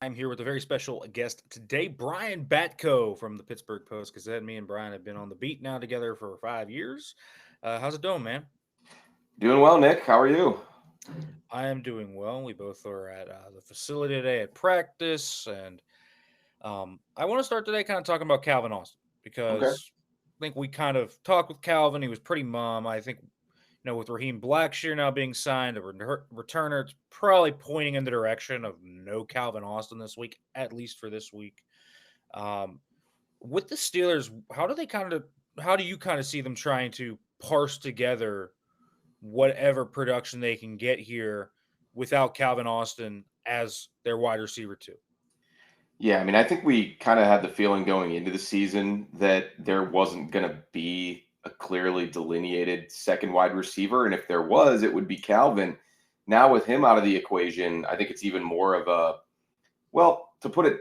I'm here with a very special guest today, Brian Batko from the Pittsburgh Post-Gazette. Me and Brian have been on the beat now together for 5 years. How's it going, man? Doing well, Nick. How are you? I am doing well. We both are at the facility today at practice, and I want to start today kind of talking about Calvin Austin Okay. because I think we kind of talked with Calvin. He was pretty mum. I think with Raheem Blackshear now being signed, a returner, it's probably pointing in the direction of no Calvin Austin this week, at least for this week. Um, with the Steelers, how do you kind of see them trying to parse together whatever production they can get here without Calvin Austin as their wide receiver too? Yeah, I mean, I think we kind of had the feeling going into the season that there wasn't going to be a clearly delineated second wide receiver. And if there was, it would be Calvin. Now, with him out of the equation, I think it's even more of well, to put it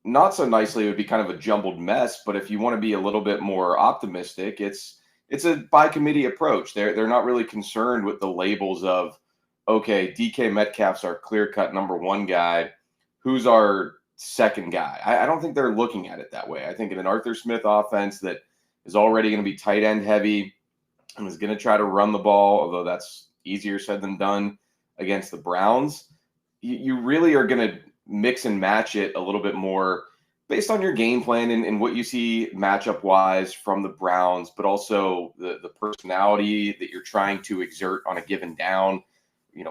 not so nicely, it would be kind of a jumbled mess. But if you want to be a little bit more optimistic, it's a by committee approach. They're not really concerned with the labels of, okay, DK Metcalf's our clear cut number one guy. Who's our second guy? I don't think they're looking at it that way. I think in an Arthur Smith offense that is already going to be tight end heavy and is going to try to run the ball, although that's easier said than done against the Browns, you really are going to mix and match it a little bit more based on your game plan and what you see matchup wise from the Browns, but also the personality that you're trying to exert on a given down.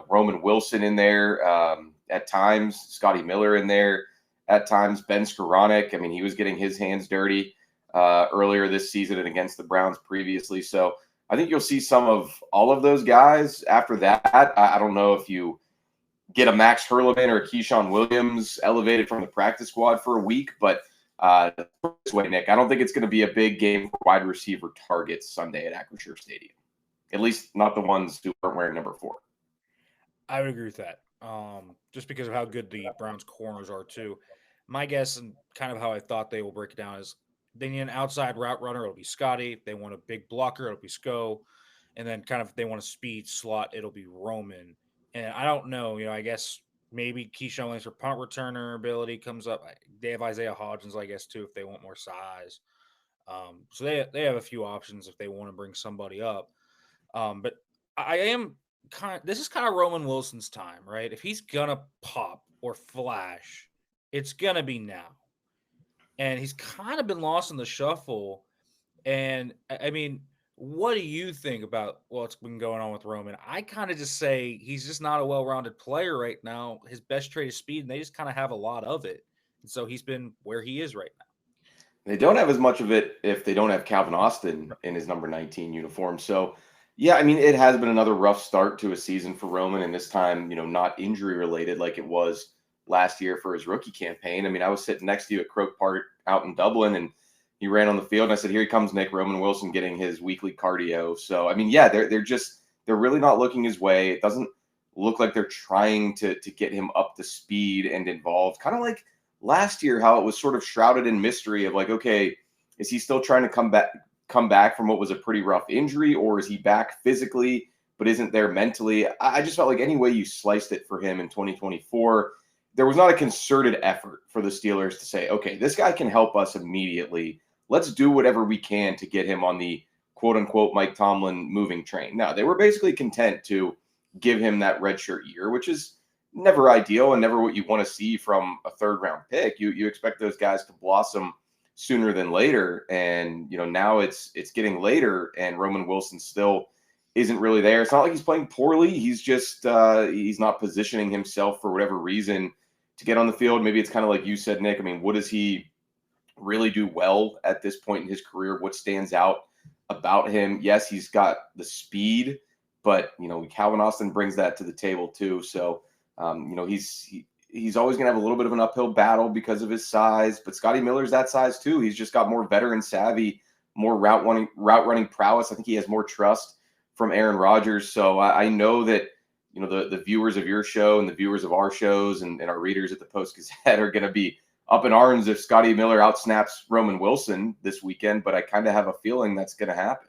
Roman Wilson in there at times, Scotty Miller in there at times, Ben Skoranek. I mean, he was getting his hands dirty earlier this season and against the Browns previously. So I think you'll see some of all of those guys after that. I don't know if you get a Max Hurleman or a Keyshawn Williams elevated from the practice squad for a week, but this way, Nick, I don't think it's going to be a big game for wide receiver targets Sunday at Acrisure Stadium. At least not the ones who aren't wearing number 4. I would agree with that. Just because of how good the Browns corners are too. My guess and kind of how I thought they will break it down is they need an outside route runner, it'll be Scotty. If they want a big blocker, it'll be Sko. And then kind of if they want a speed slot, it'll be Roman. And I don't know, I guess maybe Keyshawn Williams for punt returner ability comes up. They have Isaiah Hodgins, I guess, too, if they want more size. So they have a few options if they want to bring somebody up. But I am this is kind of Roman Wilson's time, right? If he's gonna pop or flash, it's gonna be now. And he's kind of been lost in the shuffle. And I mean, what do you think about what's been going on with Roman? I kind of just say he's just not a well-rounded player right now. His best trait is speed, and they just kind of have a lot of it. And so he's been where he is right now. They don't have as much of it if they don't have Calvin Austin in his number 19 uniform. So, yeah, I mean, it has been another rough start to a season for Roman, and this time, not injury related like it was last year for his rookie campaign. I mean, I was sitting next to you at Croke Park out in Dublin, and he ran on the field, and I said, "Here he comes, Nick Roman Wilson, getting his weekly cardio." So, I mean, yeah, they're really not looking his way. It doesn't look like they're trying to get him up to speed and involved, kind of like last year how it was sort of shrouded in mystery of like, okay, is he still trying to come back from what was a pretty rough injury, or is he back physically but isn't there mentally? I just felt like any way you sliced it for him in 2024, there was not a concerted effort for the Steelers to say, okay, this guy can help us immediately. Let's do whatever we can to get him on the quote unquote Mike Tomlin moving train. No, they were basically content to give him that redshirt year, which is never ideal and never what you want to see from a third round pick. You expect those guys to blossom sooner than later, and now it's getting later, and Roman Wilson still isn't really there. It's not like he's playing poorly. He's just he's not positioning himself for whatever reason to get on the field. Maybe it's kind of like you said, Nick. I mean, what does he really do well at this point in his career? What stands out about him? Yes, he's got the speed, but Calvin Austin brings that to the table too. So he's always going to have a little bit of an uphill battle because of his size, but Scotty Miller's that size too. He's just got more veteran savvy, more route running prowess. I think he has more trust from Aaron Rodgers. So I know that the viewers of your show and the viewers of our shows and our readers at the Post-Gazette are going to be up in arms if Scotty Miller outsnaps Roman Wilson this weekend, but I kind of have a feeling that's going to happen.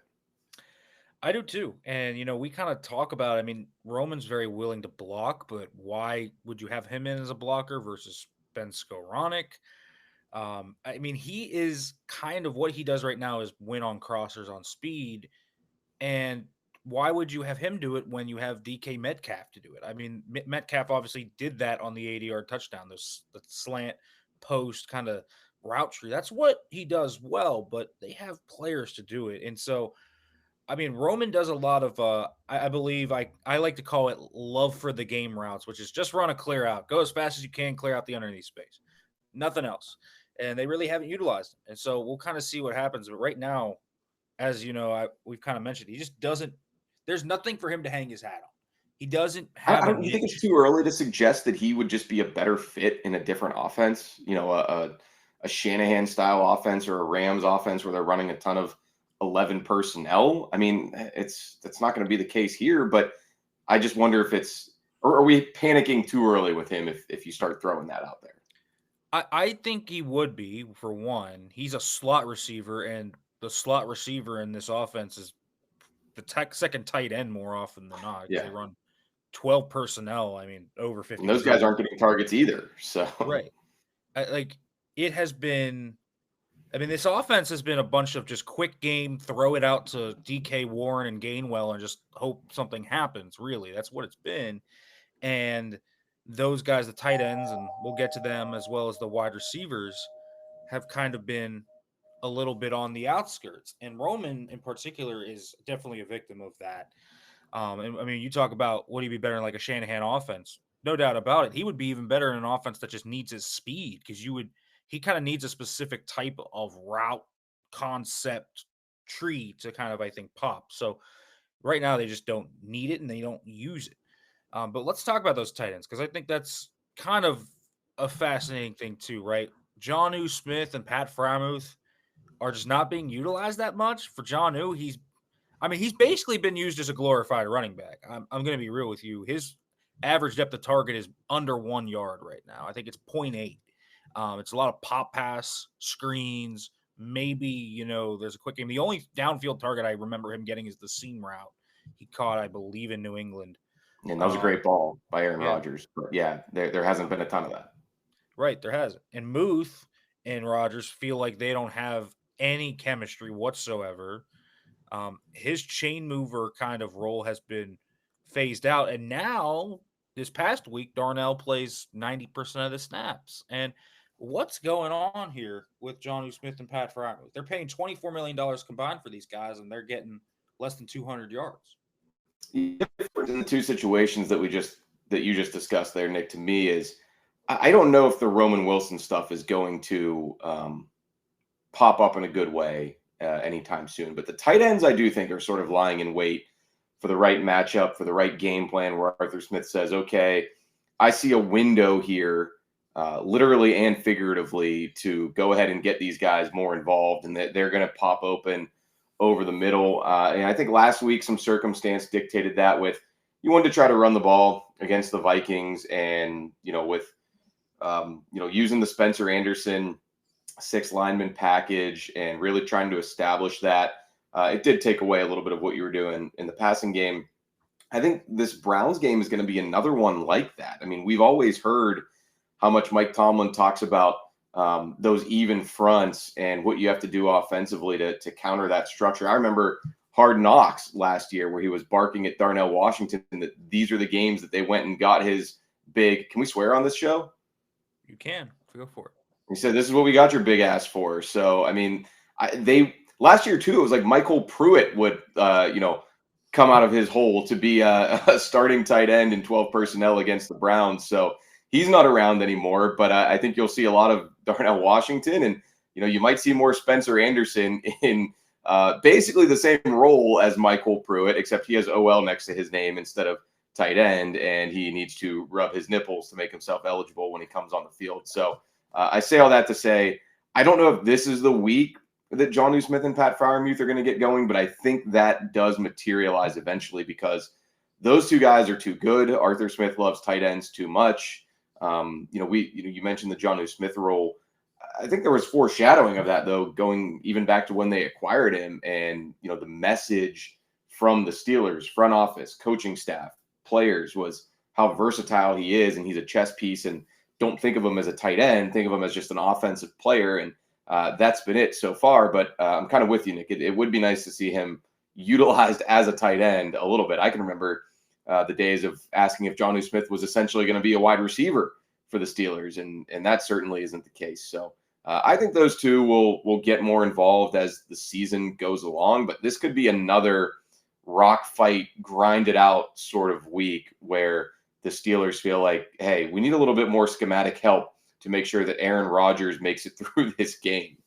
I do too. And, we kind of talk about, I mean, Roman's very willing to block, but why would you have him in as a blocker versus Ben Skowronek. I mean, he is kind of what he does right now is win on crossers on speed. And why would you have him do it when you have DK Metcalf to do it? I mean, Metcalf obviously did that on the 80-yard touchdown, the slant post kind of route tree. That's what he does well, but they have players to do it. And so, I mean, Roman does a lot of, I believe, I like to call it love for the game routes, which is just run a clear out, go as fast as you can, clear out the underneath space, nothing else. And they really haven't utilized it. And so we'll kind of see what happens. But right now, as you know, we've kind of mentioned, he just doesn't. There's nothing for him to hang his hat on. He doesn't have I a don't. You think it's niche. too early to suggest that he would just be a better fit in a different offense? You know, a Shanahan style offense or a Rams offense where they're running a ton of 11 personnel. I mean, that's not going to be the case here. But I just wonder if it's, or are we panicking too early with him if you start throwing that out there? I think he would be, for one. He's a slot receiver, and the slot receiver in this offense is the second tight end more often than not because Yeah, they run 12 personnel. I mean, over and those 50%. guys aren't getting targets either. So Right. Like, it has been. I mean, this offense has been a bunch of just quick game, throw it out to DK Warren and Gainwell and just hope something happens. Really, that's what it's been. And those guys, the tight ends, and we'll get to them as well as the wide receivers, have kind of been a little bit on the outskirts. And Roman, in particular, is definitely a victim of that. And I mean, you talk about would he be better in like a Shanahan offense? No doubt about it. He would be even better in an offense that just needs his speed because he kind of needs a specific type of route concept tree to kind of, I think, pop. So right now they just don't need it and they don't use it. But let's talk about those tight ends because I think that's kind of a fascinating thing too, right? Jonnu Smith and Pat Freiermuth are just not being utilized that much. For Jonnu, he's basically been used as a glorified running back. I'm going to be real with you. His average depth of target is under 1 yard right now. I think it's 0.8. It's a lot of pop pass, screens. Maybe, there's a quick game. The only downfield target I remember him getting is the seam route he caught, I believe, in New England. and that was a great ball by Aaron Yeah, Rodgers. But yeah, there hasn't been a ton of that. right. There hasn't. And Muth and Rodgers feel like they don't have any chemistry whatsoever. His chain mover kind of role has been phased out. And now, this past week, Darnell plays 90% of the snaps. And what's going on here with Jonnu Smith and Pat Freiermuth? They're paying $24 million combined for these guys, and they're getting less than 200 yards. The difference in the two situations that you just discussed there, Nick, to me is I don't know if the Roman Wilson stuff is going to pop up in a good way anytime soon. But the tight ends, I do think, are sort of lying in wait for the right matchup, for the right game plan, where Arthur Smith says, okay, I see a window here, literally and figuratively, to go ahead and get these guys more involved, and that they're going to pop open over the middle. And I think last week some circumstance dictated that with you wanted to try to run the ball against the Vikings and, with, using the Spencer Anderson 6 lineman package and really trying to establish that. It did take away a little bit of what you were doing in the passing game. I think this Browns game is going to be another one like that. I mean, we've always heard how much Mike Tomlin talks about those even fronts and what you have to do offensively to counter that structure. I remember Hard Knocks last year where he was barking at Darnell Washington that these are the games that they went and got his big. Can we swear on this show? You can. Go for it. He said, "This is what we got your big ass for." So, I mean, they last year too. It was like Michael Pruitt would, come out of his hole to be a starting tight end in 12 personnel against the Browns. So he's not around anymore. But I think you'll see a lot of Darnell Washington, and you might see more Spencer Anderson in basically the same role as Michael Pruitt, except he has OL next to his name instead of tight end, and he needs to rub his nipples to make himself eligible when he comes on the field. So. I say all that to say, I don't know if this is the week that Jonnu Smith and Pat Freiermuth are going to get going, but I think that does materialize eventually because those two guys are too good. Arthur Smith loves tight ends too much. You mentioned the Jonnu Smith role. I think there was foreshadowing of that, though, going even back to when they acquired him and, the message from the Steelers, front office, coaching staff, players was how versatile he is, and he's a chess piece, and don't think of him as a tight end, think of him as just an offensive player. And that's been it so far. But I'm kind of with you, Nick. It would be nice to see him utilized as a tight end a little bit. I can remember the days of asking if Jonnu Smith was essentially going to be a wide receiver for the Steelers, and that certainly isn't the case. So I think those two will get more involved as the season goes along. But this could be another rock fight, grind it out sort of week where the Steelers feel like, hey, we need a little bit more schematic help to make sure that Aaron Rodgers makes it through this game.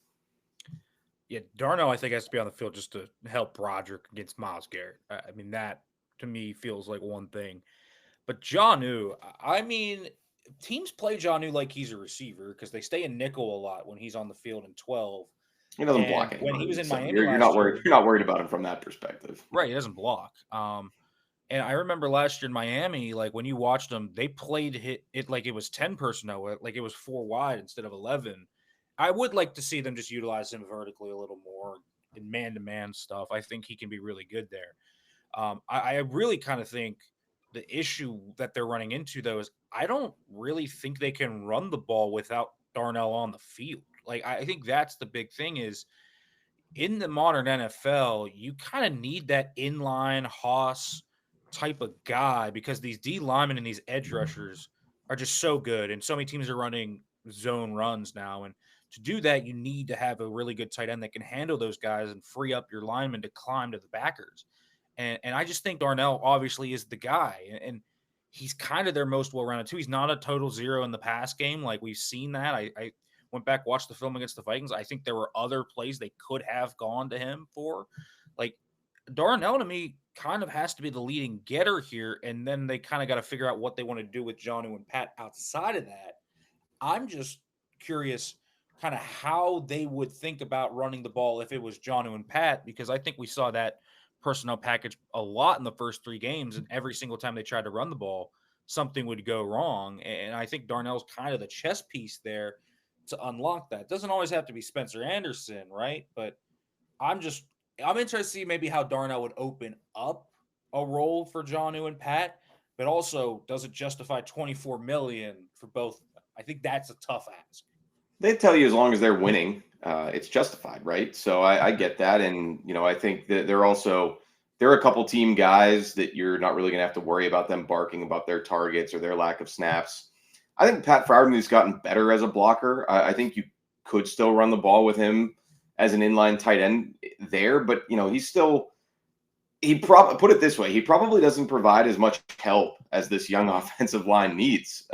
Yeah, Darnell, I think, has to be on the field just to help Roger against Myles Garrett. I mean, that to me feels like one thing. But Jonnu, I mean, teams play Jonnu like he's a receiver because they stay in nickel a lot when he's on the field in 12. He doesn't And block when he anybody, was in so Miami you're last not worried. year, You're not worried about him from that perspective, right? He doesn't block. And I remember last year in Miami, like when you watched them, they played it like it was 10 personnel, like it was 4 wide instead of 11. I would like to see them just utilize him vertically a little more in man-to-man stuff. I think he can be really good there. I really kind of think the issue that they're running into, though, is I don't really think they can run the ball without Darnell on the field. Like, I think that's the big thing is in the modern NFL, you kind of need that inline Haas type of guy because these D linemen and these edge rushers are just so good. And so many teams are running zone runs now. And to do that, you need to have a really good tight end that can handle those guys and free up your linemen to climb to the backers. And I just think Darnell obviously is the guy. And he's kind of their most well-rounded too. He's not a total zero in the pass game. Like we've seen that. I went back, watched the film against the Vikings. I think there were other plays they could have gone to him for. Like Darnell to me kind of has to be the leading getter here. And then they kind of got to figure out what they want to do with Jonnu and Pat outside of that. I'm just curious kind of how they would think about running the ball if it was Jonnu and Pat, because I think we saw that personnel package a lot in the first 3 games, and every single time they tried to run the ball, something would go wrong. And I think Darnell's kind of the chess piece there to unlock that. It doesn't always have to be Spencer Anderson, right? But I'm interested to see maybe how Darnell would open up a role for Jonnu and Pat, but also does it justify 24 million for both? I think that's a tough ask. they tell you as long as they're winning, it's justified, right? So I get that, and I think that they're a couple team guys that you're not really going to have to worry about them barking about their targets or their lack of snaps. I think Pat Freiermuth's gotten better as a blocker. I think you could still run the ball with him as an inline tight end there, but he's still. Put it this way, he probably doesn't provide as much help as this young offensive line needs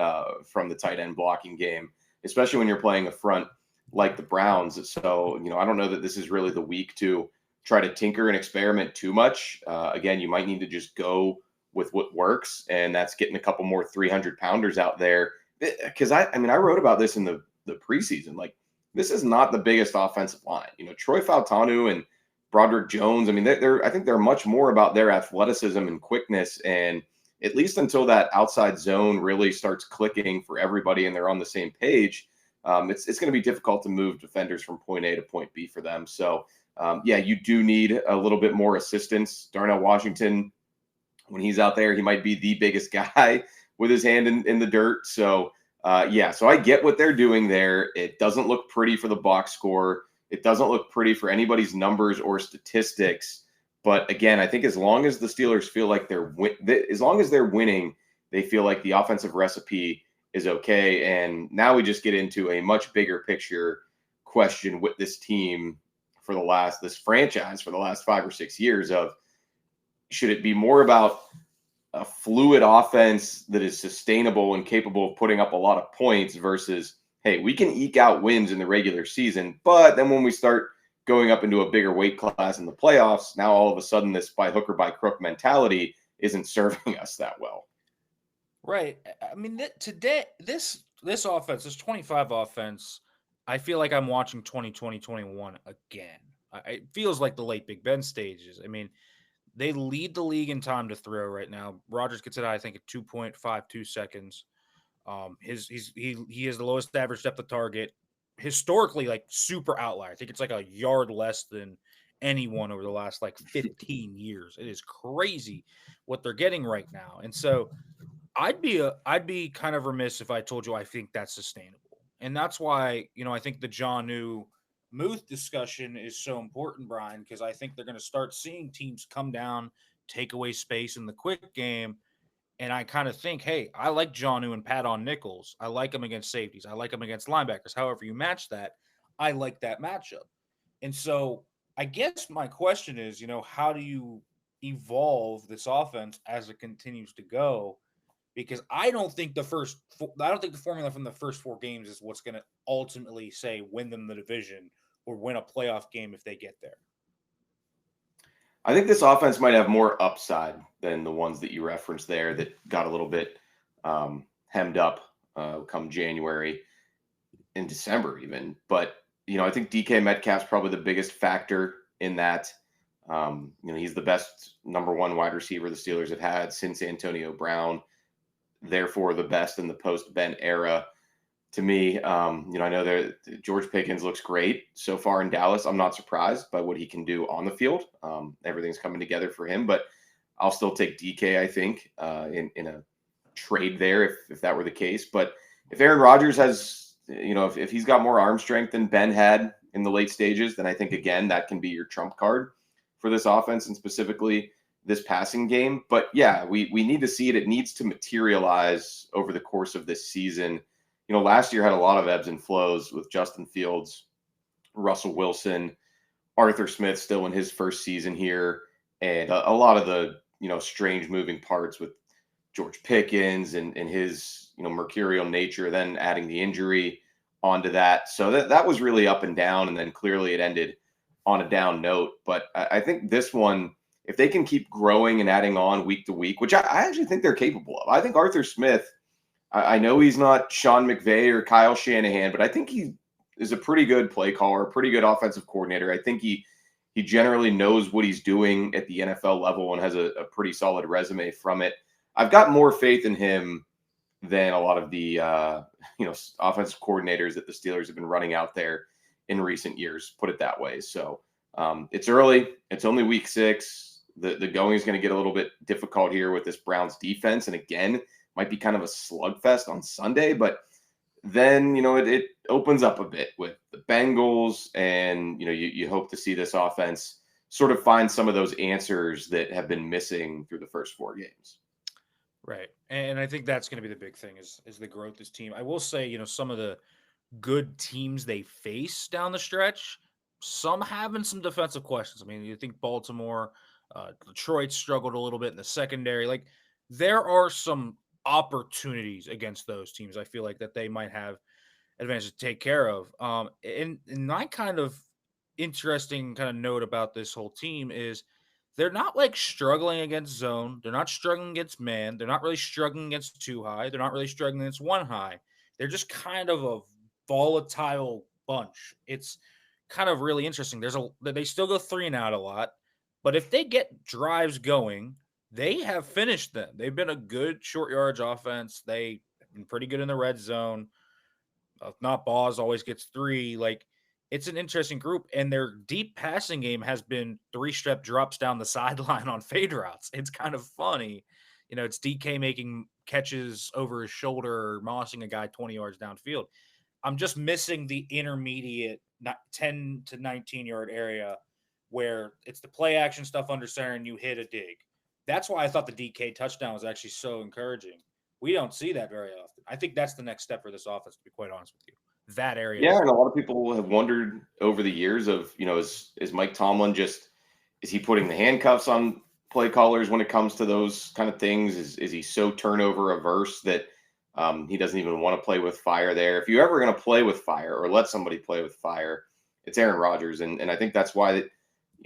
from the tight end blocking game, especially when you're playing a front like the Browns. So, I don't know that this is really the week to try to tinker and experiment too much. Again, you might need to just go with what works, and that's getting a couple more 300-pounders out there. Because I wrote about this in the preseason. Like, this is not the biggest offensive line. Troy Fautanu and Broderick Jones, I think they're much more about their athleticism and quickness. And at least until that outside zone really starts clicking for everybody and they're on the same page, it's going to be difficult to move defenders from point A to point B for them. So, you do need a little bit more assistance. Darnell Washington, when he's out there, he might be the biggest guy with his hand in the dirt. So, so I get what they're doing there. It doesn't look pretty for the box score. It doesn't look pretty for anybody's numbers or statistics. But again, I think as long as the Steelers feel like as long as they're winning, they feel like the offensive recipe is okay. And now we just get into a much bigger picture question with this team this franchise for the last 5 or 6 years of, should it be more about a fluid offense that is sustainable and capable of putting up a lot of points versus, hey, we can eke out wins in the regular season, but then when we start going up into a bigger weight class in the playoffs, now all of a sudden this by hook or by crook mentality isn't serving us that well. Right. Today, this offense, this 25 offense, I feel like I'm watching 2020-21 again. It feels like the late Big Ben stages. They lead the league in time to throw right now. Rodgers gets it, I think, at 2.52 seconds. He has the lowest average depth of target historically, like super outlier. I think it's like a yard less than anyone over the last like 15 years. It is crazy what they're getting right now. And so I'd be kind of remiss if I told you I think that's sustainable. And that's why, I think the Jonnu Muth discussion is so important, Brian, because I think they're going to start seeing teams come down, take away space in the quick game. And I kind of think, hey, I like Jonnu and Pat on nickels. I like him against safeties. I like him against linebackers. However you match that, I like that matchup. And so I guess my question is, how do you evolve this offense as it continues to go? Because I don't think the formula from the first 4 games is what's going to ultimately say win them the division or win a playoff game if they get there. I think this offense might have more upside than the ones that you referenced there that got a little bit hemmed up come January and December even. But, I think DK Metcalf's probably the biggest factor in that. He's the best number 1 wide receiver the Steelers have had since Antonio Brown, therefore the best in the post-Ben era. To me, I know that George Pickens looks great so far in Dallas. I'm not surprised by what he can do on the field. Everything's coming together for him, but I'll still take DK, I think, in a trade there if that were the case. But if Aaron Rodgers has, if he's got more arm strength than Ben had in the late stages, then I think, again, that can be your trump card for this offense and specifically this passing game. But yeah, we need to see it. It needs to materialize over the course of this season. Last year had a lot of ebbs and flows with Justin Fields, Russell Wilson, Arthur Smith still in his first season here, and a lot of the, strange moving parts with George Pickens and his, mercurial nature, then adding the injury onto that. So that was really up and down, and then clearly it ended on a down note. But I think this one, if they can keep growing and adding on week to week, which I actually think they're capable of. I think Arthur Smith, I know he's not Sean McVay or Kyle Shanahan, but I think he is a pretty good play caller, a pretty good offensive coordinator. I think he generally knows what he's doing at the NFL level and has a pretty solid resume from it. I've got more faith in him than a lot of the offensive coordinators that the Steelers have been running out there in recent years, put it that way. So it's early. It's only week 6. The going is going to get a little bit difficult here with this Browns defense. And again, might be kind of a slugfest on Sunday, but then, it opens up a bit with the Bengals, and, you hope to see this offense sort of find some of those answers that have been missing through the first 4 games. Right. And I think that's going to be the big thing is the growth of this team. I will say, some of the good teams they face down the stretch, some having some defensive questions. I mean, you think Baltimore, Detroit struggled a little bit in the secondary. Like, there are some opportunities against those teams. I feel like that they might have advantage to take care of. And my kind of interesting kind of note about this whole team is they're not like struggling against zone. They're not struggling against man. They're not really struggling against 2 high. They're not really struggling against 1 high. They're just kind of a volatile bunch. It's kind of really interesting. They still go 3 and out a lot, but if they get drives going, they have finished them. They've been a good short yardage offense. They've been pretty good in the red zone. If not, Boz always gets 3. Like, it's an interesting group, and their deep passing game has been 3-step drops down the sideline on fade routes. It's kind of funny. It's DK making catches over his shoulder or mossing a guy 20 yards downfield. I'm just missing the intermediate 10 to 19-yard area where it's the play action stuff under center and you hit a dig. That's why I thought the DK touchdown was actually so encouraging. We don't see that very often. I think that's the next step for this offense, to be quite honest with you. That area. Yeah, and a lot of people have wondered over the years of, is Mike Tomlin is he putting the handcuffs on play callers when it comes to those kind of things? Is he so turnover averse that he doesn't even want to play with fire there? If you're ever going to play with fire or let somebody play with fire, it's Aaron Rodgers. And I think that's why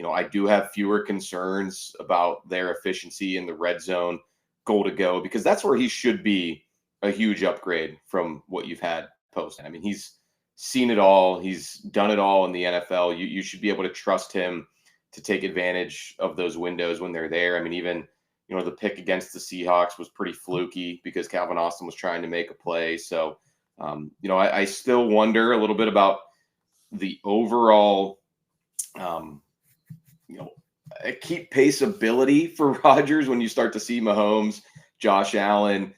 I do have fewer concerns about their efficiency in the red zone, goal to go, because that's where he should be a huge upgrade from what you've had post. I mean, he's seen it all. He's done it all in the NFL. You should be able to trust him to take advantage of those windows when they're there. I mean, even, the pick against the Seahawks was pretty fluky because Calvin Austin was trying to make a play. So, I still wonder a little bit about the overall, keep pace ability for Rodgers when you start to see Mahomes, Josh Allen,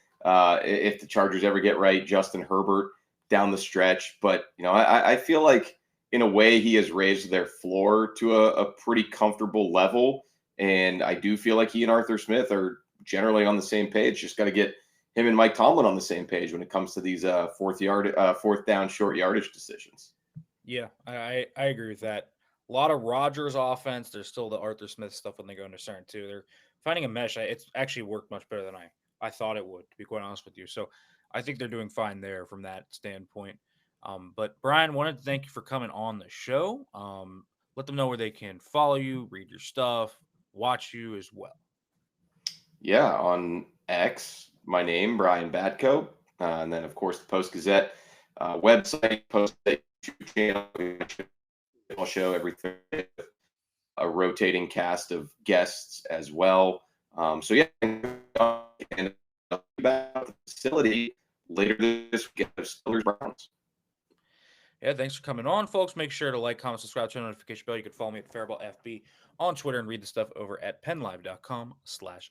if the Chargers ever get right, Justin Herbert down the stretch. But, I feel like in a way he has raised their floor to a pretty comfortable level. And I do feel like he and Arthur Smith are generally on the same page. Just got to get him and Mike Tomlin on the same page when it comes to these fourth down short yardage decisions. Yeah, I agree with that. A lot of Rodgers offense. There's still the Arthur Smith stuff when they go into certain too. They're finding a mesh. It's actually worked much better than I thought it would, to be quite honest with you. So I think they're doing fine there from that standpoint. But Brian, wanted to thank you for coming on the show. Let them know where they can follow you, read your stuff, watch you as well. Yeah, on X, my name, Brian Batko. And then, of course, the Post-Gazette website, Post-Gazette YouTube channel. I'll show everything, a rotating cast of guests as well. So, yeah, and about the facility later this week of Steelers Browns. Yeah, thanks for coming on, folks. Make sure to like, comment, subscribe, turn on the notification bell. You can follow me at Farabaugh FB on Twitter and read the stuff over at penlive.com/Steelers.